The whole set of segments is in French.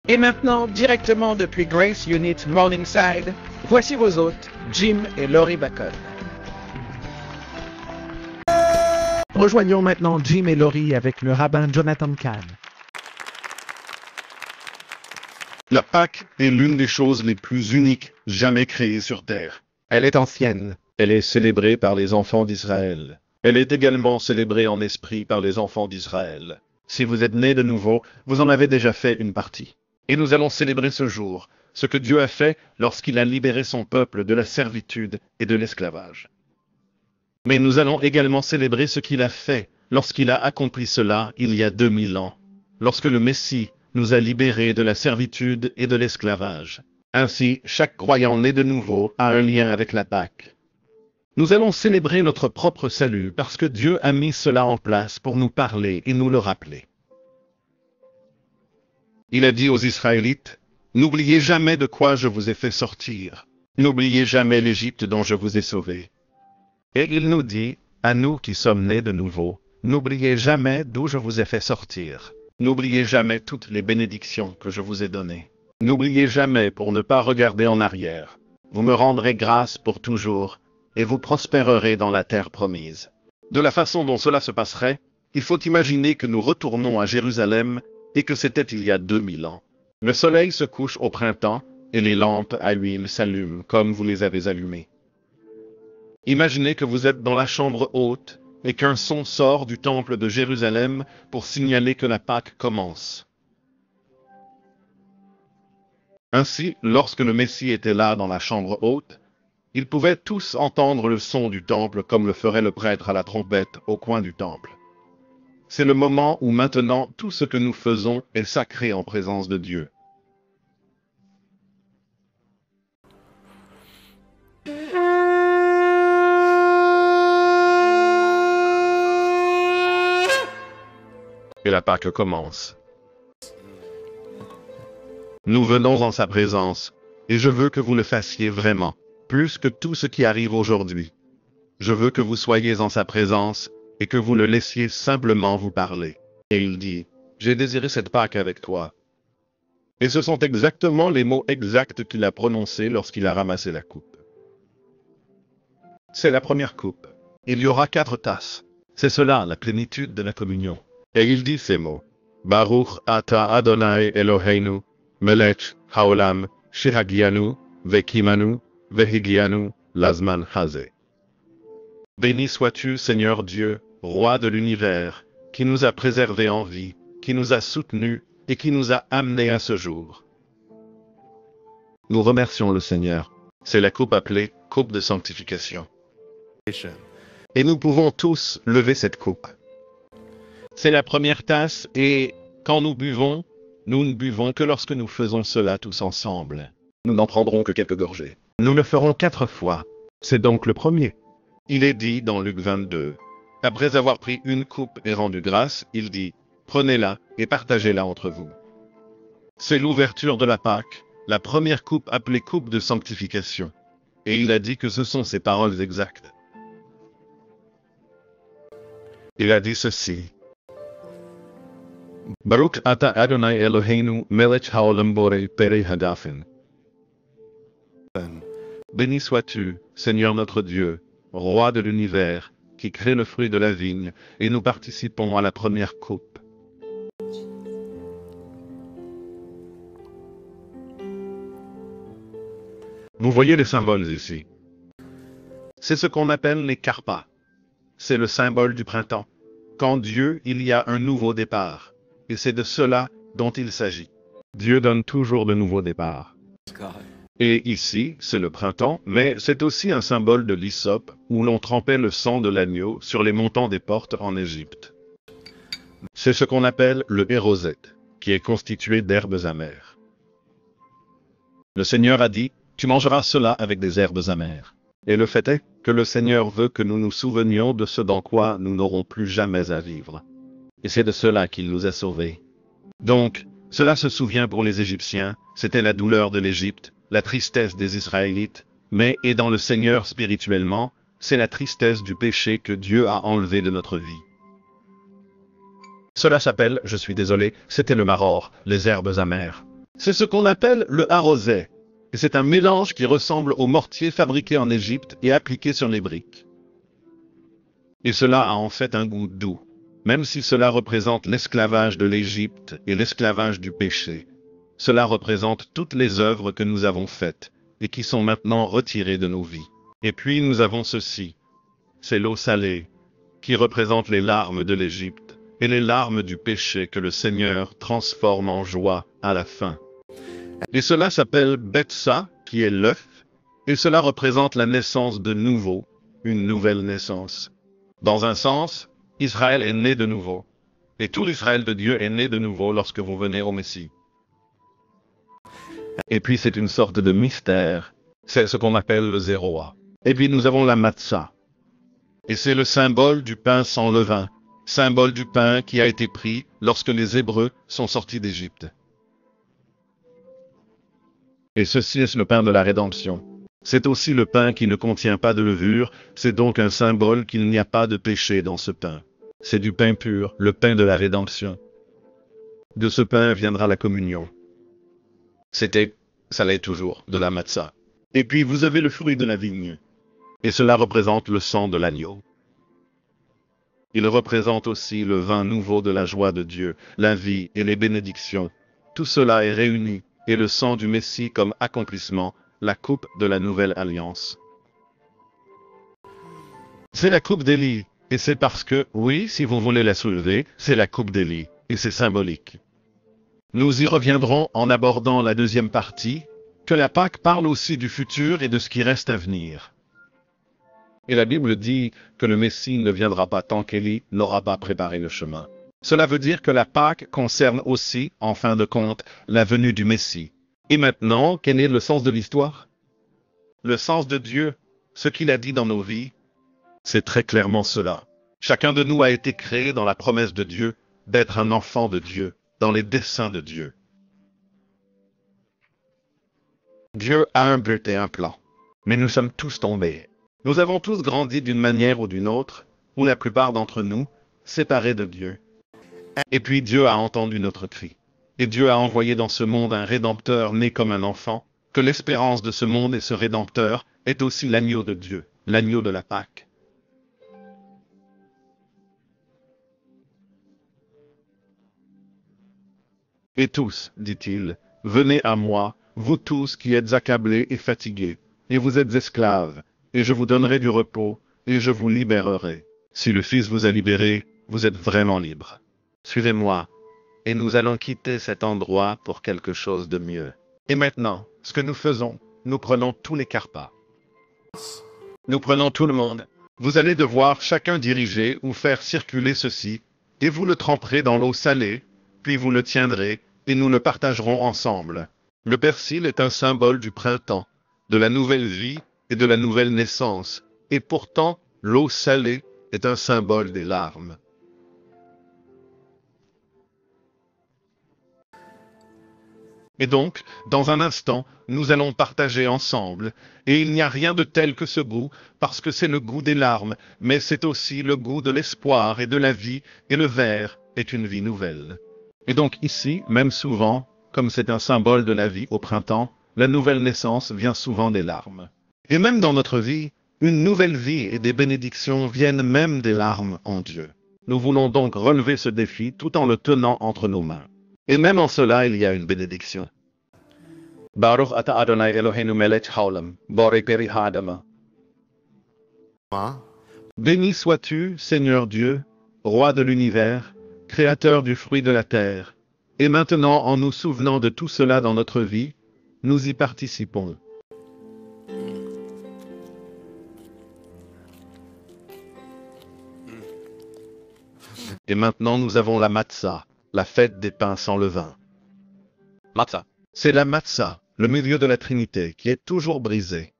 Et maintenant, directement depuis Grace Unit Morningside, voici vos hôtes, Jim et Laurie Bacon. Rejoignons maintenant Jim et Laurie avec le rabbin Jonathan Kahn. La Pâque est l'une des choses les plus uniques jamais créées sur Terre. Elle est ancienne. Elle est célébrée par les enfants d'Israël. Elle est également célébrée en esprit par les enfants d'Israël. Si vous êtes nés de nouveau, vous en avez déjà fait une partie. Et nous allons célébrer ce jour, ce que Dieu a fait lorsqu'il a libéré son peuple de la servitude et de l'esclavage. Mais nous allons également célébrer ce qu'il a fait lorsqu'il a accompli cela il y a 2000 ans, lorsque le Messie nous a libérés de la servitude et de l'esclavage. Ainsi, chaque croyant né de nouveau a un lien avec la Pâque. Nous allons célébrer notre propre salut parce que Dieu a mis cela en place pour nous parler et nous le rappeler. Il a dit aux Israélites, « N'oubliez jamais de quoi je vous ai fait sortir. N'oubliez jamais l'Égypte dont je vous ai sauvés. » Et il nous dit, à nous qui sommes nés de nouveau, « N'oubliez jamais d'où je vous ai fait sortir. N'oubliez jamais toutes les bénédictions que je vous ai données. N'oubliez jamais pour ne pas regarder en arrière. Vous me rendrez grâce pour toujours, et vous prospérerez dans la terre promise. » De la façon dont cela se passerait, il faut imaginer que nous retournons à Jérusalem et que c'était il y a 2000 ans. Le soleil se couche au printemps et les lampes à huile s'allument comme vous les avez allumées. Imaginez que vous êtes dans la chambre haute et qu'un son sort du temple de Jérusalem pour signaler que la Pâque commence. Ainsi, lorsque le Messie était là dans la chambre haute, ils pouvaient tous entendre le son du temple comme le ferait le prêtre à la trompette au coin du temple. C'est le moment où maintenant tout ce que nous faisons est sacré en présence de Dieu. Et la Pâque commence. Nous venons en sa présence, et je veux que vous le fassiez vraiment, plus que tout ce qui arrive aujourd'hui. Je veux que vous soyez en sa présence, et que vous le laissiez simplement vous parler. Et il dit, « J'ai désiré cette Pâque avec toi. » Et ce sont exactement les mots exacts qu'il a prononcés lorsqu'il a ramassé la coupe. C'est la première coupe. Il y aura 4 tasses. C'est cela, la plénitude de la communion. Et il dit ces mots. Baruch ata Adonai Eloheinu, melech haolam, shehagianu, vekimanu, vehigianu, lazman hazeh. Béni sois-tu, Seigneur Dieu, Roi de l'univers, qui nous a préservés en vie, qui nous a soutenus et qui nous a amenés à ce jour. Nous remercions le Seigneur. C'est la coupe appelée coupe de sanctification. Et nous pouvons tous lever cette coupe. C'est la première tasse et, quand nous buvons, nous ne buvons que lorsque nous faisons cela tous ensemble. Nous n'en prendrons que quelques gorgées. Nous le ferons 4 fois. C'est donc le premier. Il est dit dans Luc 22. Après avoir pris une coupe et rendu grâce, il dit, « Prenez-la et partagez-la entre vous. » C'est l'ouverture de la Pâque, la première coupe appelée coupe de sanctification. Et il a dit que ce sont ses paroles exactes. Il a dit ceci. Baruch ata Adonai Eloheinu melech haolam borei perei hadafin. Béni sois-tu, Seigneur notre Dieu, Roi de l'univers, qui crée le fruit de la vigne, et nous participons à la première coupe. Vous voyez les symboles ici. C'est ce qu'on appelle les karpas. C'est le symbole du printemps. Quand Dieu, il y a un nouveau départ. Et c'est de cela dont il s'agit. Dieu donne toujours de nouveaux départs. Et ici, c'est le printemps, mais c'est aussi un symbole de l'hysope, où l'on trempait le sang de l'agneau sur les montants des portes en Égypte. C'est ce qu'on appelle le héroset, qui est constitué d'herbes amères. Le Seigneur a dit, « Tu mangeras cela avec des herbes amères. » Et le fait est que le Seigneur veut que nous nous souvenions de ce dans quoi nous n'aurons plus jamais à vivre. Et c'est de cela qu'il nous a sauvés. Donc, cela se souvient pour les Égyptiens, c'était la douleur de l'Égypte, la tristesse des Israélites, mais et dans le Seigneur spirituellement, c'est la tristesse du péché que Dieu a enlevé de notre vie. Cela s'appelle, je suis désolé, c'était le maror, les herbes amères. C'est ce qu'on appelle le arrosé. Et c'est un mélange qui ressemble au mortier fabriqué en Égypte et appliqué sur les briques. Et cela a en fait un goût doux, même si cela représente l'esclavage de l'Égypte et l'esclavage du péché. Cela représente toutes les œuvres que nous avons faites et qui sont maintenant retirées de nos vies. Et puis nous avons ceci, c'est l'eau salée, qui représente les larmes de l'Égypte et les larmes du péché que le Seigneur transforme en joie à la fin. Et cela s'appelle Betsa, qui est l'œuf, et cela représente la naissance de nouveau, une nouvelle naissance. Dans un sens, Israël est né de nouveau, et tout l'Israël de Dieu est né de nouveau lorsque vous venez au Messie. Et puis c'est une sorte de mystère, c'est ce qu'on appelle le zéroa. Et puis nous avons la matzah. Et c'est le symbole du pain sans levain, symbole du pain qui a été pris lorsque les Hébreux sont sortis d'Égypte. Et ceci est le pain de la rédemption. C'est aussi le pain qui ne contient pas de levure, c'est donc un symbole qu'il n'y a pas de péché dans ce pain. C'est du pain pur, le pain de la rédemption. De ce pain viendra la communion. C'était, ça l'est toujours, de la matzah. Et puis vous avez le fruit de la vigne. Et cela représente le sang de l'agneau. Il représente aussi le vin nouveau de la joie de Dieu, la vie et les bénédictions. Tout cela est réuni, et le sang du Messie comme accomplissement, la coupe de la nouvelle alliance. C'est la coupe d'Élie, et c'est parce que, oui, si vous voulez la soulever, c'est la coupe d'Élie, et c'est symbolique. Nous y reviendrons en abordant la deuxième partie, que la Pâque parle aussi du futur et de ce qui reste à venir. Et la Bible dit que le Messie ne viendra pas tant qu'Élie n'aura pas préparé le chemin. Cela veut dire que la Pâque concerne aussi, en fin de compte, la venue du Messie. Et maintenant, quel est le sens de l'histoire? Le sens de Dieu, ce qu'il a dit dans nos vies, c'est très clairement cela. Chacun de nous a été créé dans la promesse de Dieu, d'être un enfant de Dieu, dans les desseins de Dieu. Dieu a un but et un plan. Mais nous sommes tous tombés. Nous avons tous grandi d'une manière ou d'une autre, ou la plupart d'entre nous, séparés de Dieu. Et puis Dieu a entendu notre cri. Et Dieu a envoyé dans ce monde un Rédempteur né comme un enfant, que l'espérance de ce monde et ce Rédempteur est aussi l'agneau de Dieu, l'agneau de la Pâque. Et tous, dit-il, venez à moi, vous tous qui êtes accablés et fatigués, et vous êtes esclaves, et je vous donnerai du repos, et je vous libérerai. Si le Fils vous a libéré, vous êtes vraiment libre. Suivez-moi, et nous allons quitter cet endroit pour quelque chose de mieux. Et maintenant, ce que nous faisons, nous prenons tous les carpas. Nous prenons tout le monde. Vous allez devoir chacun diriger ou faire circuler ceci, et vous le tremperez dans l'eau salée, puis vous le tiendrez, et nous le partagerons ensemble. Le persil est un symbole du printemps, de la nouvelle vie et de la nouvelle naissance, et pourtant, l'eau salée est un symbole des larmes. Et donc, dans un instant, nous allons partager ensemble, et il n'y a rien de tel que ce goût, parce que c'est le goût des larmes, mais c'est aussi le goût de l'espoir et de la vie, et le verre est une vie nouvelle. Et donc ici, même souvent, comme c'est un symbole de la vie au printemps, la nouvelle naissance vient souvent des larmes. Et même dans notre vie, une nouvelle vie et des bénédictions viennent même des larmes en Dieu. Nous voulons donc relever ce défi tout en le tenant entre nos mains. Et même en cela, il y a une bénédiction. Baruch ata Adonai Eloheinu melech haolam, borei peri haadama. Béni sois-tu, Seigneur Dieu, roi de l'univers, créateur du fruit de la terre. Et maintenant, en nous souvenant de tout cela dans notre vie, nous y participons. Et maintenant, nous avons la matzah, la fête des pains sans levain. Matzah. C'est la matzah, le milieu de la Trinité, qui est toujours brisé.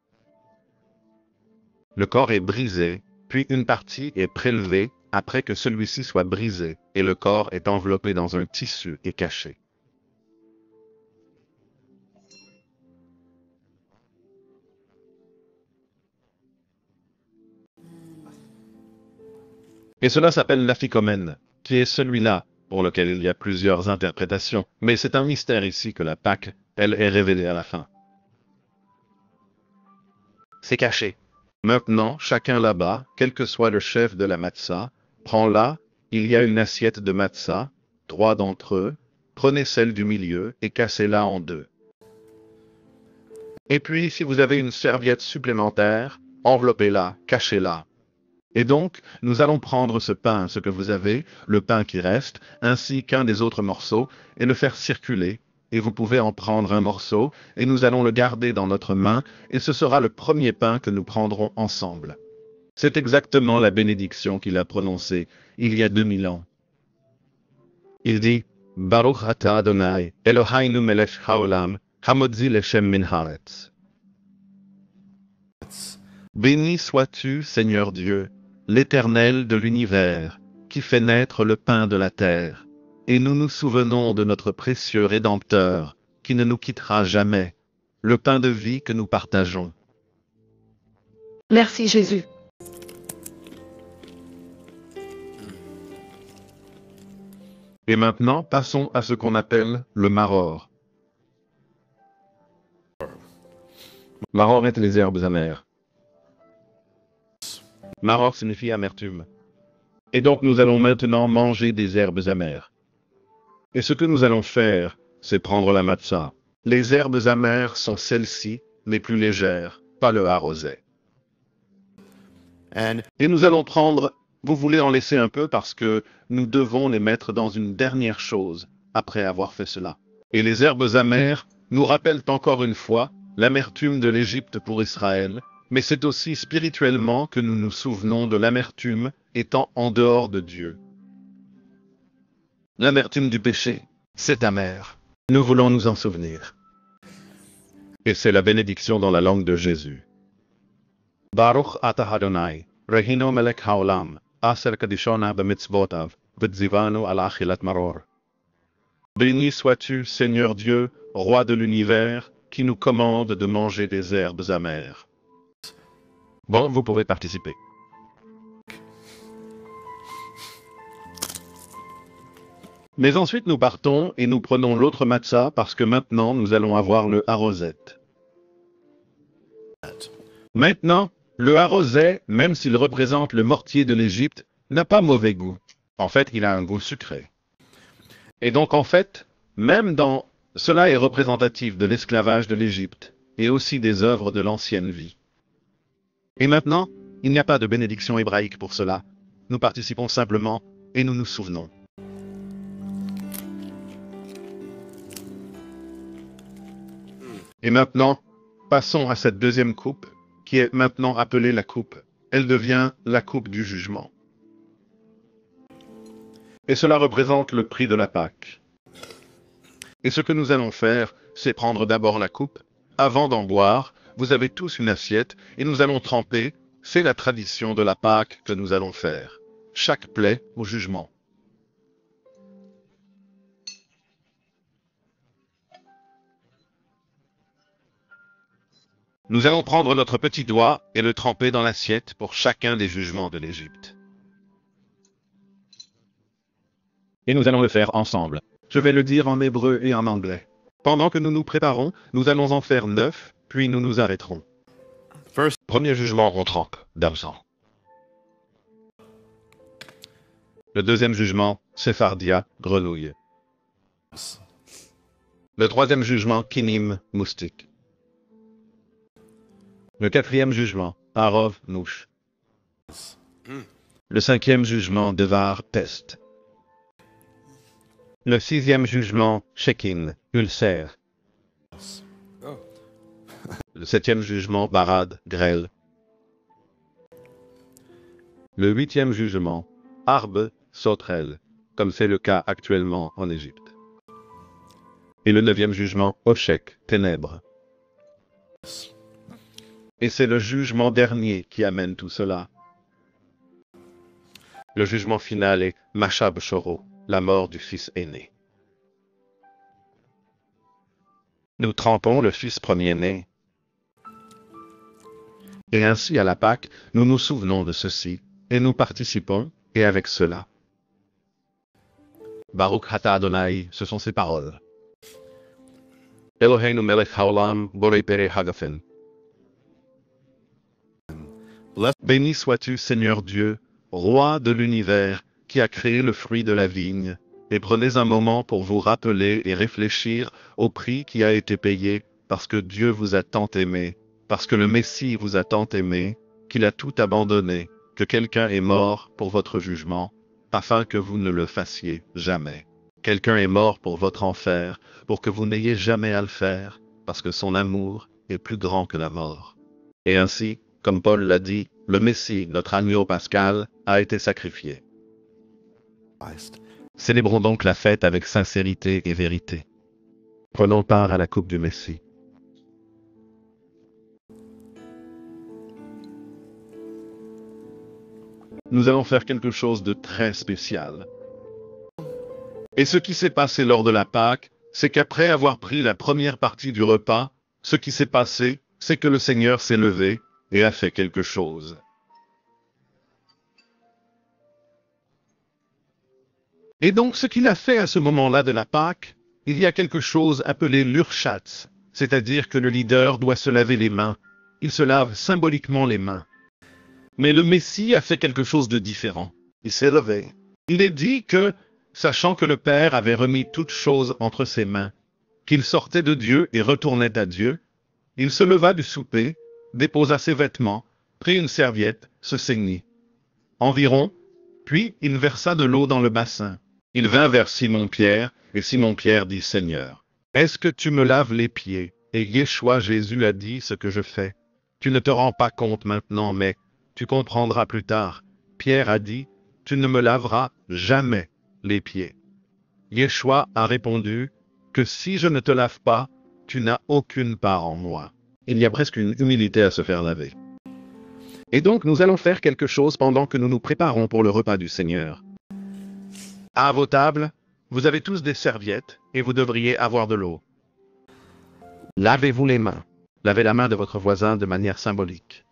Le corps est brisé, puis une partie est prélevée, après que celui-ci soit brisé, et le corps est enveloppé dans un tissu et caché. Et cela s'appelle l'aphikomène, qui est celui-là, pour lequel il y a plusieurs interprétations, mais c'est un mystère ici que la Pâque, elle, est révélée à la fin. C'est caché. Maintenant, chacun là-bas, quel que soit le chef de la matzah, prends-la, il y a une assiette de matzah, 3 d'entre eux, prenez celle du milieu et cassez-la en 2. Et puis, si vous avez une serviette supplémentaire, enveloppez-la, cachez-la. Et donc, nous allons prendre ce pain, ce que vous avez, le pain qui reste, ainsi qu'un des autres morceaux, et le faire circuler. Et vous pouvez en prendre un morceau, et nous allons le garder dans notre main, et ce sera le premier pain que nous prendrons ensemble. C'est exactement la bénédiction qu'il a prononcée il y a 2000 ans. Il dit, Baruch ata Adonai, Eloheinu melech haolam, hamodzi lechem min haaretz. Béni sois-tu, Seigneur Dieu, l'Éternel de l'univers, qui fait naître le pain de la terre. Et nous nous souvenons de notre précieux Rédempteur, qui ne nous quittera jamais, le pain de vie que nous partageons. Merci Jésus. Et maintenant, passons à ce qu'on appelle le maror. Maror est les herbes amères. Maror signifie amertume. Et donc nous allons maintenant manger des herbes amères. Et ce que nous allons faire, c'est prendre la matzah. Les herbes amères sont celles-ci, les plus légères, pas le harosé. Et nous allons prendre, vous voulez en laisser un peu parce que nous devons les mettre dans une dernière chose, après avoir fait cela. Et les herbes amères nous rappellent encore une fois l'amertume de l'Égypte pour Israël, mais c'est aussi spirituellement que nous nous souvenons de l'amertume étant en dehors de Dieu. L'amertume du péché, c'est amer. Nous voulons nous en souvenir. Et c'est la bénédiction dans la langue de Jésus. Baruch ata Adonai, Rehino melech haolam, aser kadishona b'mitzvotav, v'tzivanu al achilat maror. Béni sois-tu, Seigneur Dieu, roi de l'univers, qui nous commande de manger des herbes amères. Bon, vous pouvez participer. Mais ensuite nous partons et nous prenons l'autre matzah parce que maintenant nous allons avoir le haroset. Maintenant, le haroset, même s'il représente le mortier de l'Égypte, n'a pas mauvais goût. En fait, il a un goût sucré. Et donc en fait, même dans... Cela est représentatif de l'esclavage de l'Égypte et aussi des œuvres de l'ancienne vie. Et maintenant, il n'y a pas de bénédiction hébraïque pour cela. Nous participons simplement et nous nous souvenons. Et maintenant, passons à cette deuxième coupe, qui est maintenant appelée la coupe. Elle devient la coupe du jugement. Et cela représente le prix de la Pâque. Et ce que nous allons faire, c'est prendre d'abord la coupe. Avant d'en boire, vous avez tous une assiette, et nous allons tremper. C'est la tradition de la Pâque que nous allons faire. Chaque plaie au jugement. Nous allons prendre notre petit doigt et le tremper dans l'assiette pour chacun des jugements de l'Égypte. Et nous allons le faire ensemble. Je vais le dire en hébreu et en anglais. Pendant que nous nous préparons, nous allons en faire 9, puis nous nous arrêterons. Premier jugement, on trempe d'argent. Le deuxième jugement, Sephardia, grenouille. Le troisième jugement, Kinim, moustique. Le quatrième jugement, Arov, mouche. Le cinquième jugement, Devar, peste. Le sixième jugement, Shekin, ulcère. Le septième jugement, Barad, grêle. Le huitième jugement, Arbe, sauterelle, comme c'est le cas actuellement en Égypte. Et le neuvième jugement, Oshek, ténèbres. Et c'est le jugement dernier qui amène tout cela. Le jugement final est Machab Shoro, la mort du fils aîné. Nous trempons le fils premier-né. Et ainsi à la Pâque, nous nous souvenons de ceci, et nous participons, et avec cela. Baruch Ata Adonai, ce sont ses paroles. Eloheinu melech haolam, borei pere hagafen. Béni sois-tu, Seigneur Dieu, roi de l'univers, qui a créé le fruit de la vigne, et prenez un moment pour vous rappeler et réfléchir au prix qui a été payé, parce que Dieu vous a tant aimé, parce que le Messie vous a tant aimé, qu'il a tout abandonné, que quelqu'un est mort pour votre jugement, afin que vous ne le fassiez jamais. Quelqu'un est mort pour votre enfer, pour que vous n'ayez jamais à le faire, parce que son amour est plus grand que la mort. Et ainsi, comme Paul l'a dit, le Messie, notre agneau pascal, a été sacrifié. Célébrons donc la fête avec sincérité et vérité. Prenons part à la coupe du Messie. Nous allons faire quelque chose de très spécial. Et ce qui s'est passé lors de la Pâque, c'est qu'après avoir pris la première partie du repas, ce qui s'est passé, c'est que le Seigneur s'est levé et a fait quelque chose. Et donc ce qu'il a fait à ce moment-là de la Pâque, il y a quelque chose appelé l'urchatz, c'est-à-dire que le leader doit se laver les mains. Il se lave symboliquement les mains. Mais le Messie a fait quelque chose de différent. Il s'est levé. Il est dit que, sachant que le Père avait remis toutes choses entre ses mains, qu'il sortait de Dieu et retournait à Dieu, il se leva du souper, déposa ses vêtements, prit une serviette, se ceignit. Environ, puis il versa de l'eau dans le bassin. Il vint vers Simon-Pierre, et Simon-Pierre dit, « Seigneur, est-ce que tu me laves les pieds ?» Et Yeshua Jésus a dit ce que je fais. Tu ne te rends pas compte maintenant, mais tu comprendras plus tard. Pierre a dit, « Tu ne me laveras jamais les pieds. » Yeshua a répondu, « Que si je ne te lave pas, tu n'as aucune part en moi. » Il y a presque une humilité à se faire laver. Et donc nous allons faire quelque chose pendant que nous nous préparons pour le repas du Seigneur. À vos tables, vous avez tous des serviettes et vous devriez avoir de l'eau. Lavez-vous les mains. Lavez la main de votre voisin de manière symbolique.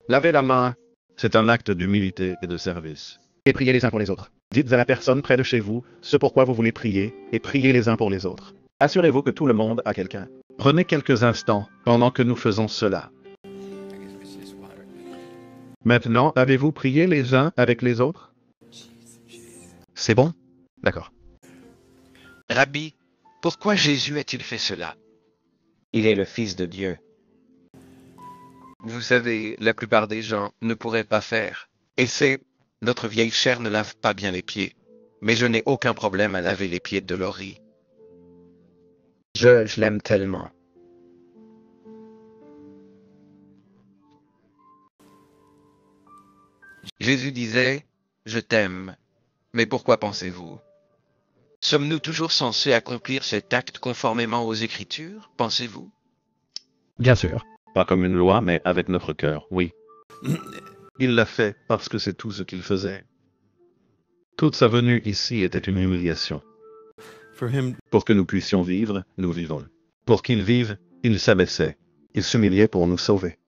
Lavez la main, c'est un acte d'humilité et de service. Et priez les uns pour les autres. Dites à la personne près de chez vous ce pourquoi vous voulez prier et priez les uns pour les autres. Assurez-vous que tout le monde a quelqu'un. Prenez quelques instants pendant que nous faisons cela. Maintenant, avez-vous prié les uns avec les autres? C'est bon? D'accord. Rabbi, pourquoi Jésus a-t-il fait cela? Il est le Fils de Dieu. Vous savez, la plupart des gens ne pourraient pas faire. Et c'est, notre vieille chair ne lave pas bien les pieds. Mais je n'ai aucun problème à laver les pieds de Laurie. Je l'aime tellement. Jésus disait, « Je t'aime. » Mais pourquoi pensez-vous? Sommes-nous toujours censés accomplir cet acte conformément aux Écritures, pensez-vous? Bien sûr. Pas comme une loi, mais avec notre cœur, oui. Il l'a fait parce que c'est tout ce qu'il faisait. Toute sa venue ici était une humiliation. Pour que nous puissions vivre, nous vivons. Pour qu'il vive, il s'abaissait. Il s'humiliait pour nous sauver.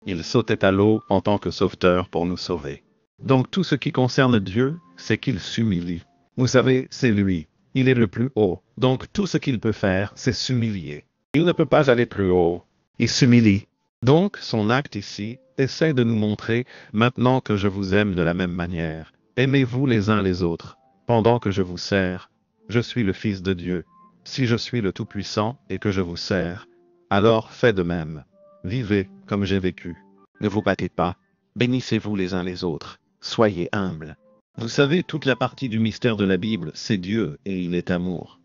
Il sautait à l'eau en tant que sauveteur pour nous sauver. Donc tout ce qui concerne Dieu, c'est qu'il s'humilie. Vous savez, c'est lui. Il est le plus haut. Donc tout ce qu'il peut faire, c'est s'humilier. Il ne peut pas aller plus haut. Il s'humilie. Donc son acte ici essaie de nous montrer, maintenant que je vous aime de la même manière, aimez-vous les uns les autres. Pendant que je vous sers, je suis le Fils de Dieu. Si je suis le Tout-Puissant et que je vous sers, alors faites de même. Vivez comme j'ai vécu. Ne vous battez pas. Bénissez-vous les uns les autres. Soyez humbles. Vous savez, toute la partie du mystère de la Bible, c'est Dieu et il est amour.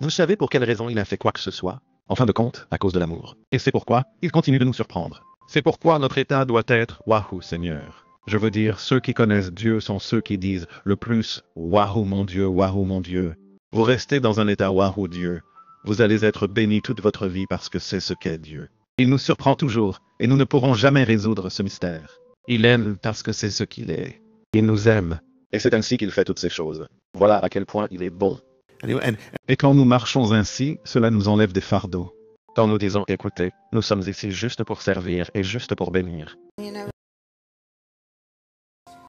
Vous savez pour quelle raison il a fait quoi que ce soit? En fin de compte, à cause de l'amour. Et c'est pourquoi il continue de nous surprendre. C'est pourquoi notre état doit être « Wahou Seigneur ». Je veux dire, ceux qui connaissent Dieu sont ceux qui disent le plus « Wahou mon Dieu, Wahou mon Dieu ». Vous restez dans un état « Wahou Dieu ». Vous allez être bénis toute votre vie parce que c'est ce qu'est Dieu. Il nous surprend toujours, et nous ne pourrons jamais résoudre ce mystère. Il aime parce que c'est ce qu'il est. Il nous aime. Et c'est ainsi qu'il fait toutes ces choses. Voilà à quel point il est bon. Et quand nous marchons ainsi, cela nous enlève des fardeaux. Quand nous disons, écoutez, nous sommes ici juste pour servir et juste pour bénir.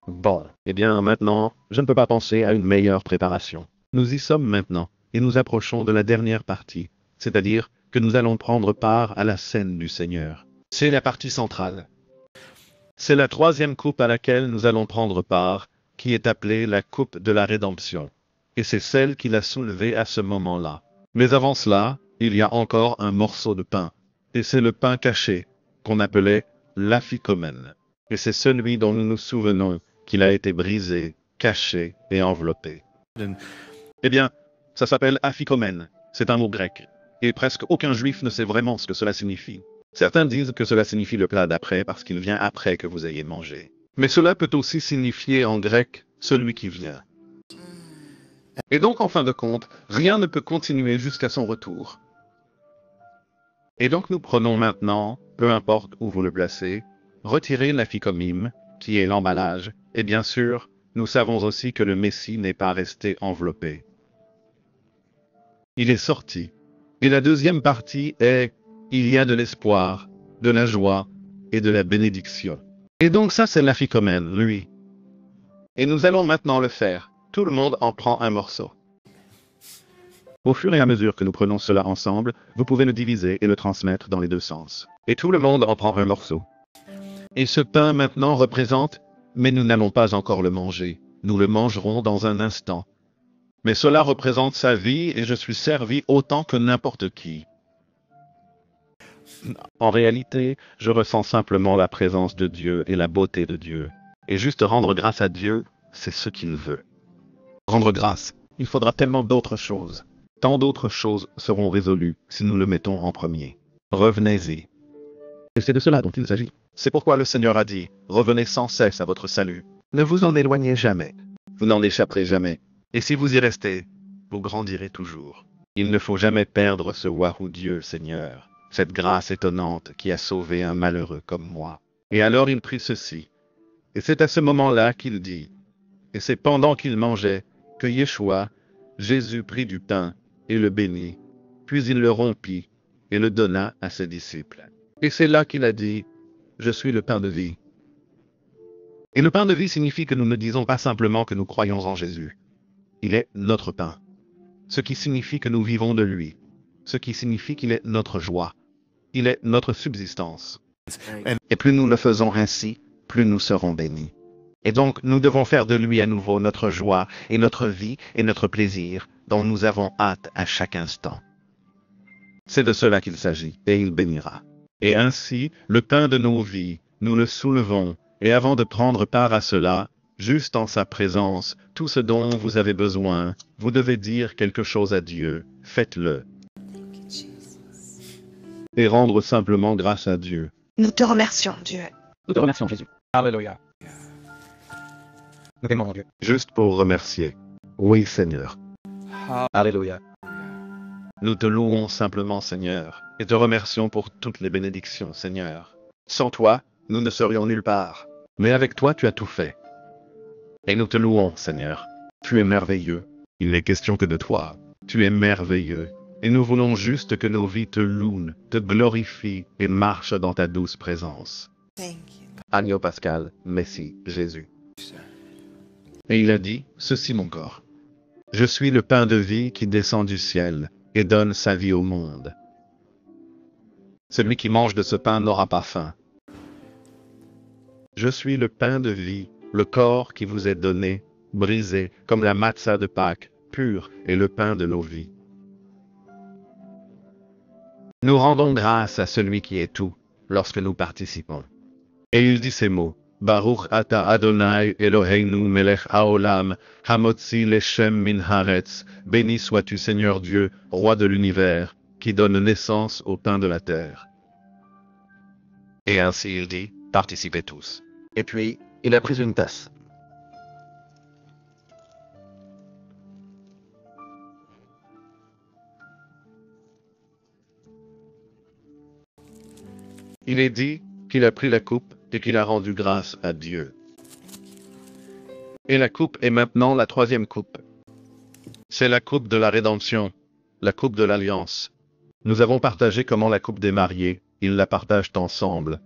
Bon, eh bien maintenant, je ne peux pas penser à une meilleure préparation. Nous y sommes maintenant, et nous approchons de la dernière partie, c'est-à-dire que nous allons prendre part à la scène du Seigneur. C'est la partie centrale. C'est la troisième coupe à laquelle nous allons prendre part, qui est appelée la coupe de la rédemption. Et c'est celle qu'il a soulevée à ce moment-là. Mais avant cela, il y a encore un morceau de pain. Et c'est le pain caché, qu'on appelait l'aphicomène. Et c'est celui dont nous nous souvenons qu'il a été brisé, caché et enveloppé. Eh bien, ça s'appelle aphicomène. C'est un mot grec. Et presque aucun juif ne sait vraiment ce que cela signifie. Certains disent que cela signifie le plat d'après parce qu'il vient après que vous ayez mangé. Mais cela peut aussi signifier en grec celui qui vient. Et donc, en fin de compte, rien ne peut continuer jusqu'à son retour. Et donc nous prenons maintenant, peu importe où vous le placez, retirez l'aphicomime, qui est l'emballage, et bien sûr, nous savons aussi que le Messie n'est pas resté enveloppé. Il est sorti. Et la deuxième partie est, il y a de l'espoir, de la joie et de la bénédiction. Et donc ça c'est l'aphicomène, lui. Et nous allons maintenant le faire. Tout le monde en prend un morceau. Au fur et à mesure que nous prenons cela ensemble, vous pouvez le diviser et le transmettre dans les deux sens. Et tout le monde en prend un morceau. Et ce pain maintenant représente, mais nous n'allons pas encore le manger, nous le mangerons dans un instant. Mais cela représente sa vie et je suis servi autant que n'importe qui. En réalité, je ressens simplement la présence de Dieu et la beauté de Dieu. Et juste rendre grâce à Dieu, c'est ce qu'il veut. Rendre grâce, il faudra tellement d'autres choses. Tant d'autres choses seront résolues si nous le mettons en premier. Revenez-y. Et c'est de cela dont il s'agit. C'est pourquoi le Seigneur a dit, revenez sans cesse à votre salut. Ne vous en éloignez jamais. Vous n'en échapperez jamais. Et si vous y restez, vous grandirez toujours. Il ne faut jamais perdre ce Wahou Dieu, Seigneur, cette grâce étonnante qui a sauvé un malheureux comme moi. Et alors il prit ceci. Et c'est à ce moment-là qu'il dit, et c'est pendant qu'il mangeait, que Yeshua, Jésus prit du pain, et le bénit, puis il le rompit, et le donna à ses disciples. Et c'est là qu'il a dit, je suis le pain de vie. Et le pain de vie signifie que nous ne disons pas simplement que nous croyons en Jésus. Il est notre pain. Ce qui signifie que nous vivons de lui. Ce qui signifie qu'il est notre joie. Il est notre subsistance. Et plus nous le faisons ainsi, plus nous serons bénis. Et donc, nous devons faire de lui à nouveau notre joie et notre vie et notre plaisir, dont nous avons hâte à chaque instant. C'est de cela qu'il s'agit, et il bénira. Et ainsi, le pain de nos vies, nous le soulevons, et avant de prendre part à cela, juste en sa présence, tout ce dont vous avez besoin, vous devez dire quelque chose à Dieu, faites-le. Et rendre simplement grâce à Dieu. Nous te remercions, Dieu. Nous te remercions, Jésus. Alléluia. Nous t'aimons, Dieu. Juste pour remercier. Oui, Seigneur. Alléluia. Nous te louons simplement, Seigneur, et te remercions pour toutes les bénédictions, Seigneur. Sans toi, nous ne serions nulle part. Mais avec toi, tu as tout fait. Et nous te louons, Seigneur. Tu es merveilleux. Il n'est question que de toi. Tu es merveilleux. Et nous voulons juste que nos vies te louent, te glorifient et marchent dans ta douce présence. Agneau Pascal, Messie, Jésus. Et il a dit, ceci mon corps. Je suis le pain de vie qui descend du ciel et donne sa vie au monde. Celui qui mange de ce pain n'aura pas faim. Je suis le pain de vie, le corps qui vous est donné, brisé comme la matzah de Pâques, pur et le pain de nos vies. Nous rendons grâce à celui qui est tout, lorsque nous participons. Et il dit ces mots. Baruch ata Adonai Eloheinu melech haolam, hamotzi leshem min haaretz, béni sois-tu Seigneur Dieu, roi de l'univers, qui donne naissance au pain de la terre. Et ainsi il dit, participez tous. Et puis, il a pris une tasse. Il est dit qu'il a pris la coupe et qu'il a rendu grâce à Dieu. Et la coupe est maintenant la troisième coupe. C'est la coupe de la rédemption, la coupe de l'alliance. Nous avons partagé comment la coupe des mariés, ils la partagent ensemble.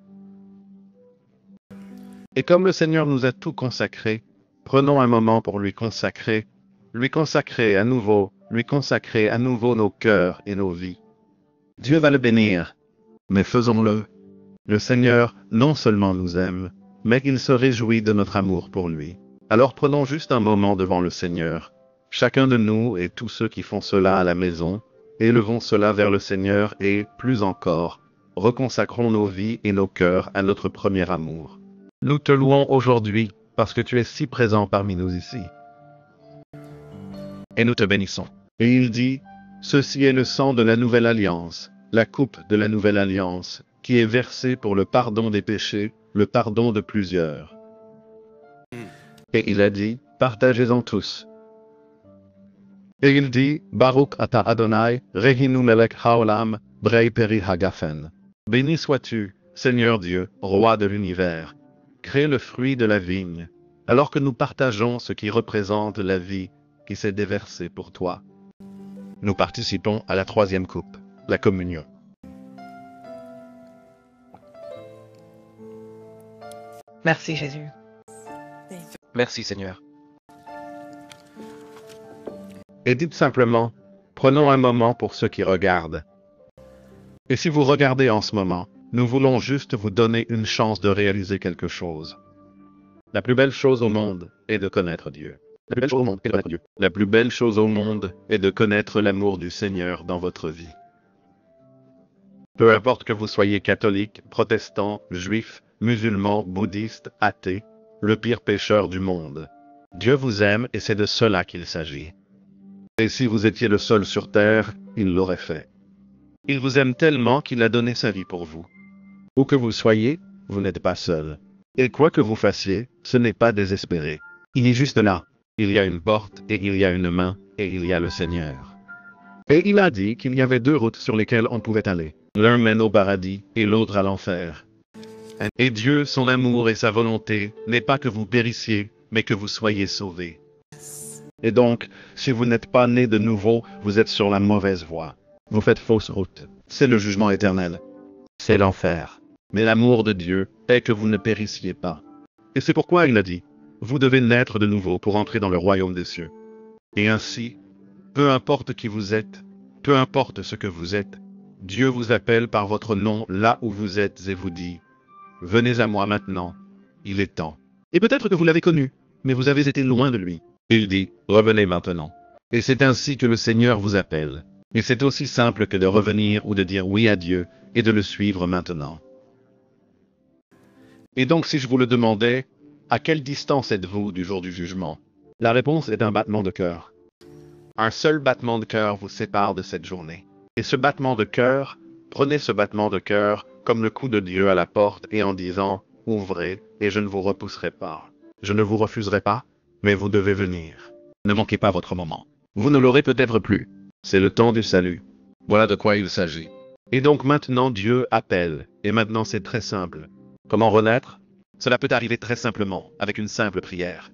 Et comme le Seigneur nous a tout consacré, prenons un moment pour lui consacrer à nouveau, lui consacrer à nouveau nos cœurs et nos vies. Dieu va le bénir, mais faisons-le. Le Seigneur non seulement nous aime, mais il se réjouit de notre amour pour lui. Alors prenons juste un moment devant le Seigneur, chacun de nous et tous ceux qui font cela à la maison, élevons cela vers le Seigneur et, plus encore, reconsacrons nos vies et nos cœurs à notre premier amour. Nous te louons aujourd'hui, parce que tu es si présent parmi nous ici. Et nous te bénissons. Et il dit, ceci est le sang de la nouvelle alliance, la coupe de la nouvelle alliance, qui est versée pour le pardon des péchés, le pardon de plusieurs. Et il a dit, partagez-en tous. Et il dit, Baruch ata Adonai, Rehinu melech haolam, brei peri hagafen. Béni sois-tu, Seigneur Dieu, roi de l'univers. Crée le fruit de la vigne, alors que nous partageons ce qui représente la vie qui s'est déversée pour toi. Nous participons à la troisième coupe, la communion. Merci Jésus. Merci Seigneur. Et dites simplement, prenons un moment pour ceux qui regardent. Et si vous regardez en ce moment, nous voulons juste vous donner une chance de réaliser quelque chose. La plus belle chose au monde est de connaître Dieu. La plus belle chose au monde est de connaître Dieu. La plus belle chose au monde est de connaître l'amour du Seigneur dans votre vie. Peu importe que vous soyez catholique, protestant, juif, musulman, bouddhiste, athée, le pire pécheur du monde. Dieu vous aime et c'est de cela qu'il s'agit. Et si vous étiez le seul sur terre, il l'aurait fait. Il vous aime tellement qu'il a donné sa vie pour vous. Où que vous soyez, vous n'êtes pas seul. Et quoi que vous fassiez, ce n'est pas désespéré. Il est juste là. Il y a une porte, et il y a une main, et il y a le Seigneur. Et il a dit qu'il y avait deux routes sur lesquelles on pouvait aller. L'un mène au paradis, et l'autre à l'enfer. Et Dieu, son amour et sa volonté, n'est pas que vous périssiez, mais que vous soyez sauvés. Et donc, si vous n'êtes pas né de nouveau, vous êtes sur la mauvaise voie. Vous faites fausse route. C'est le jugement éternel. C'est l'enfer. Mais l'amour de Dieu est que vous ne périssiez pas. Et c'est pourquoi il a dit, vous devez naître de nouveau pour entrer dans le royaume des cieux. Et ainsi, peu importe qui vous êtes, peu importe ce que vous êtes, Dieu vous appelle par votre nom là où vous êtes et vous dit, venez à moi maintenant, il est temps. Et peut-être que vous l'avez connu, mais vous avez été loin de lui. Il dit, revenez maintenant. Et c'est ainsi que le Seigneur vous appelle. Et c'est aussi simple que de revenir ou de dire oui à Dieu et de le suivre maintenant. Et donc si je vous le demandais, à quelle distance êtes-vous du jour du jugement? La réponse est un battement de cœur. Un seul battement de cœur vous sépare de cette journée. Et ce battement de cœur, prenez ce battement de cœur comme le coup de Dieu à la porte et en disant, ouvrez et je ne vous repousserai pas. Je ne vous refuserai pas, mais vous devez venir. Ne manquez pas votre moment. Vous ne l'aurez peut-être plus. C'est le temps du salut. Voilà de quoi il s'agit. Et donc maintenant Dieu appelle, et maintenant c'est très simple. Comment renaître? Cela peut arriver très simplement, avec une simple prière.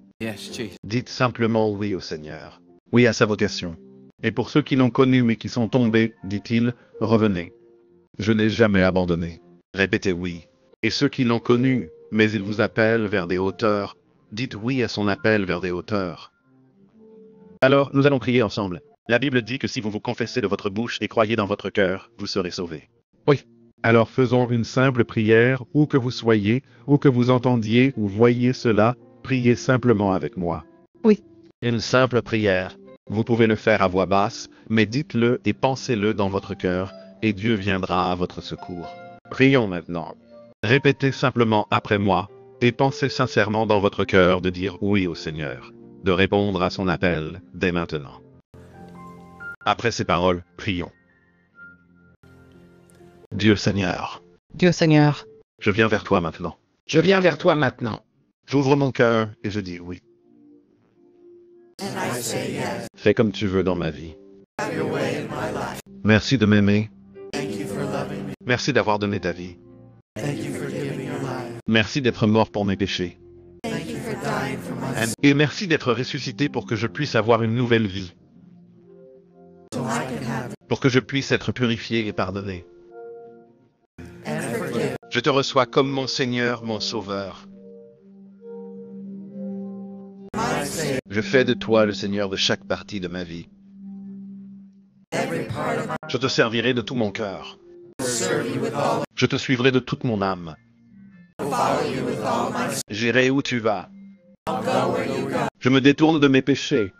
Dites simplement oui au Seigneur. Oui à sa vocation. Et pour ceux qui l'ont connu mais qui sont tombés, dit-il, revenez. Je n'ai jamais abandonné. Répétez oui. Et ceux qui l'ont connu, mais il vous appelle vers des hauteurs, dites oui à son appel vers des hauteurs. Alors, nous allons prier ensemble. La Bible dit que si vous vous confessez de votre bouche et croyez dans votre cœur, vous serez sauvés. Oui. Alors faisons une simple prière, où que vous soyez, où que vous entendiez ou voyiez cela, priez simplement avec moi. Oui. Une simple prière. Vous pouvez le faire à voix basse, mais dites-le et pensez-le dans votre cœur, et Dieu viendra à votre secours. Prions maintenant. Répétez simplement après moi, et pensez sincèrement dans votre cœur de dire oui au Seigneur, de répondre à son appel dès maintenant. Après ces paroles, prions. Dieu Seigneur, Dieu Seigneur, je viens vers toi maintenant. Je viens vers toi maintenant. J'ouvre mon cœur et je dis oui. Fais comme tu veux dans ma vie. Merci de m'aimer. Merci d'avoir donné ta vie. Merci d'être mort pour mes péchés. Et merci d'être ressuscité pour que je puisse avoir une nouvelle vie. Pour que je puisse être purifié et pardonné. Je te reçois comme mon Seigneur, mon Sauveur. Je fais de toi le Seigneur de chaque partie de ma vie. Je te servirai de tout mon cœur. Je te suivrai de toute mon âme. J'irai où tu vas. Je me détourne de mes péchés.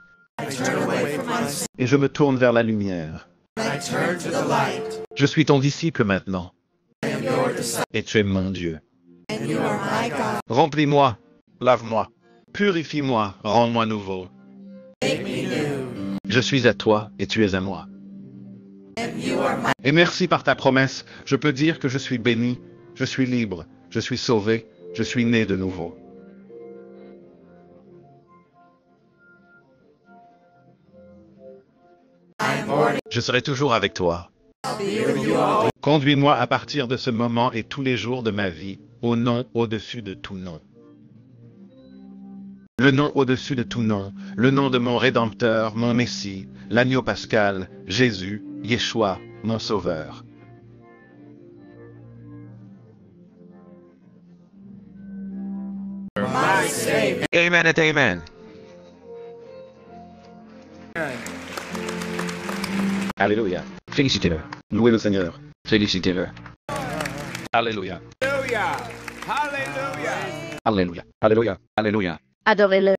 Et je me tourne vers la lumière. Je suis ton disciple maintenant. Et tu es mon Dieu. Remplis-moi, lave-moi, purifie-moi, rends-moi nouveau. Je suis à toi et tu es à moi. Et merci par ta promesse, je peux dire que je suis béni, je suis libre, je suis sauvé, je suis né de nouveau. Je serai toujours avec toi. Conduis-moi à partir de ce moment et tous les jours de ma vie, au nom au-dessus de tout nom. Le nom au-dessus de tout nom, le nom de mon Rédempteur, mon Messie, l'agneau pascal, Jésus, Yeshua, mon Sauveur. Amen et amen. Alléluia. Félicitez-le. Louez le Seigneur. Félicitez-le. Alléluia. Alléluia. Alléluia. Alléluia. Adorez-le.